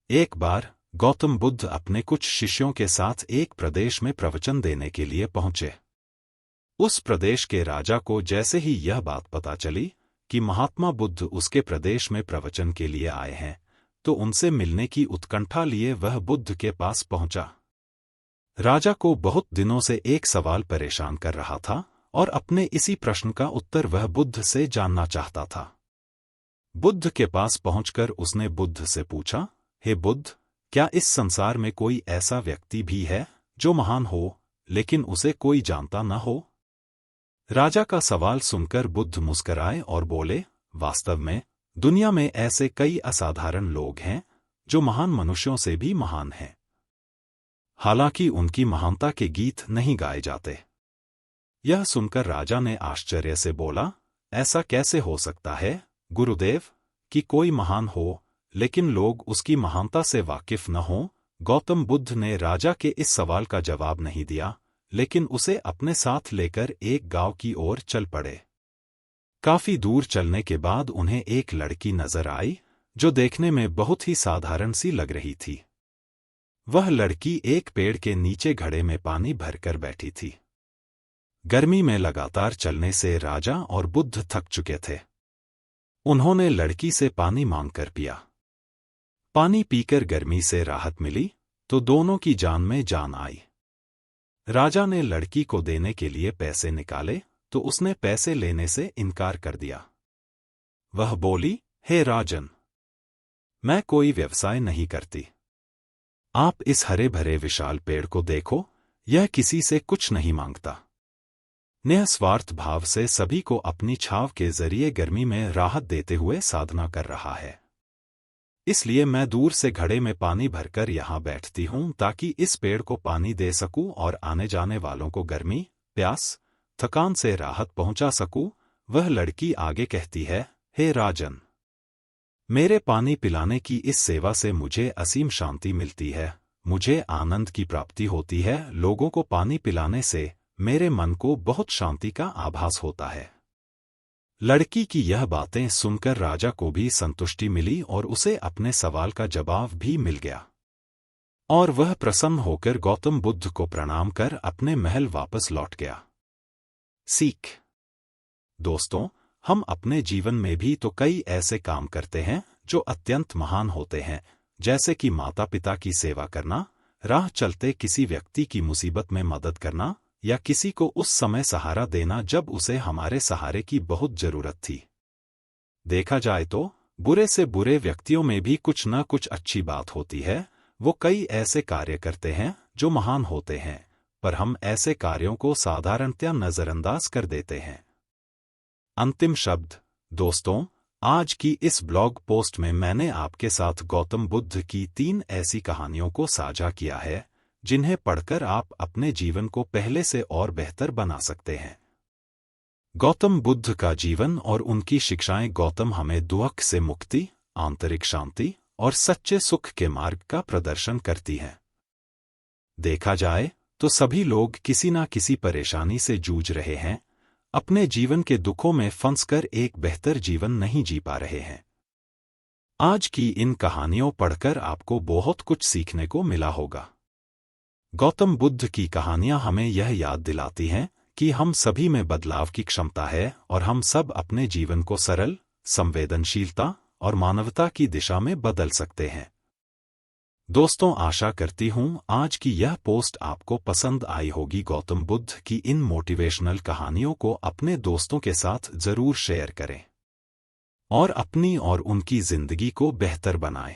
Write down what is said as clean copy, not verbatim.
एक बार गौतम बुद्ध अपने कुछ शिष्यों के साथ एक प्रदेश में प्रवचन देने के लिए पहुंचे। उस प्रदेश के राजा को जैसे ही यह बात पता चली कि महात्मा बुद्ध उसके प्रदेश में प्रवचन के लिए आए हैं, तो उनसे मिलने की उत्कंठा लिए वह बुद्ध के पास पहुंचा। राजा को बहुत दिनों से एक सवाल परेशान कर रहा था और अपने इसी प्रश्न का उत्तर वह बुद्ध से जानना चाहता था। बुद्ध के पास पहुंचकर उसने बुद्ध से पूछा, हे बुद्ध, क्या इस संसार में कोई ऐसा व्यक्ति भी है जो महान हो लेकिन उसे कोई जानता न हो? राजा का सवाल सुनकर बुद्ध मुस्कराए और बोले, वास्तव में दुनिया में ऐसे कई असाधारण लोग हैं जो महान मनुष्यों से भी महान हैं। हालांकि उनकी महानता के गीत नहीं गाए जाते। यह सुनकर राजा ने आश्चर्य से बोला, ऐसा कैसे हो सकता है गुरुदेव कि कोई महान हो लेकिन लोग उसकी महानता से वाकिफ न हों? गौतम बुद्ध ने राजा के इस सवाल का जवाब नहीं दिया, लेकिन उसे अपने साथ लेकर एक गांव की ओर चल पड़े। काफी दूर चलने के बाद उन्हें एक लड़की नजर आई जो देखने में बहुत ही साधारण सी लग रही थी। वह लड़की एक पेड़ के नीचे घड़े में पानी भरकर बैठी थी। गर्मी में लगातार चलने से राजा और बुद्ध थक चुके थे। उन्होंने लड़की से पानी मांगकर पिया। पानी पीकर गर्मी से राहत मिली तो दोनों की जान में जान आई। राजा ने लड़की को देने के लिए पैसे निकाले तो उसने पैसे लेने से इनकार कर दिया। वह बोली, हे राजन, मैं कोई व्यवसाय नहीं करती। आप इस हरे भरे विशाल पेड़ को देखो, यह किसी से कुछ नहीं मांगता। निस्वार्थ भाव से सभी को अपनी छांव के जरिए गर्मी में राहत देते हुए साधना कर रहा है। इसलिए मैं दूर से घड़े में पानी भरकर यहाँ बैठती हूँ ताकि इस पेड़ को पानी दे सकूं और आने जाने वालों को गर्मी, प्यास, थकान से राहत पहुंचा सकूं। वह लड़की आगे कहती है, हे राजन, मेरे पानी पिलाने की इस सेवा से मुझे असीम शांति मिलती है, मुझे आनंद की प्राप्ति होती है। लोगों को पानी पिलाने से मेरे मन को बहुत शांति का आभास होता है। लड़की की यह बातें सुनकर राजा को भी संतुष्टि मिली और उसे अपने सवाल का जवाब भी मिल गया, और वह प्रसन्न होकर गौतम बुद्ध को प्रणाम कर अपने महल वापस लौट गया। सीख। दोस्तों, हम अपने जीवन में भी तो कई ऐसे काम करते हैं जो अत्यंत महान होते हैं, जैसे कि माता पिता की सेवा करना, राह चलते किसी व्यक्ति की मुसीबत में मदद करना, या किसी को उस समय सहारा देना जब उसे हमारे सहारे की बहुत जरूरत थी। देखा जाए तो बुरे से बुरे व्यक्तियों में भी कुछ न कुछ अच्छी बात होती है। वो कई ऐसे कार्य करते हैं जो महान होते हैं, पर हम ऐसे कार्यों को साधारणतया नजरअंदाज कर देते हैं। अंतिम शब्द। दोस्तों, आज की इस ब्लॉग पोस्ट में मैंने आपके साथ गौतम बुद्ध की 3 ऐसी कहानियों को साझा किया है जिन्हें पढ़कर आप अपने जीवन को पहले से और बेहतर बना सकते हैं। गौतम बुद्ध का जीवन और उनकी शिक्षाएं गौतम हमें दुख से मुक्ति, आंतरिक शांति और सच्चे सुख के मार्ग का प्रदर्शन करती हैं। देखा जाए तो सभी लोग किसी न किसी परेशानी से जूझ रहे हैं, अपने जीवन के दुखों में फंसकर एक बेहतर जीवन नहीं जी पा रहे हैं। आज की इन कहानियों पढ़कर आपको बहुत कुछ सीखने को मिला होगा। गौतम बुद्ध की कहानियां हमें यह याद दिलाती हैं कि हम सभी में बदलाव की क्षमता है और हम सब अपने जीवन को सरल, संवेदनशीलता और मानवता की दिशा में बदल सकते हैं। दोस्तों, आशा करती हूं आज की यह पोस्ट आपको पसंद आई होगी। गौतम बुद्ध की इन मोटिवेशनल कहानियों को अपने दोस्तों के साथ जरूर शेयर करें और अपनी और उनकी जिंदगी को बेहतर बनाएं।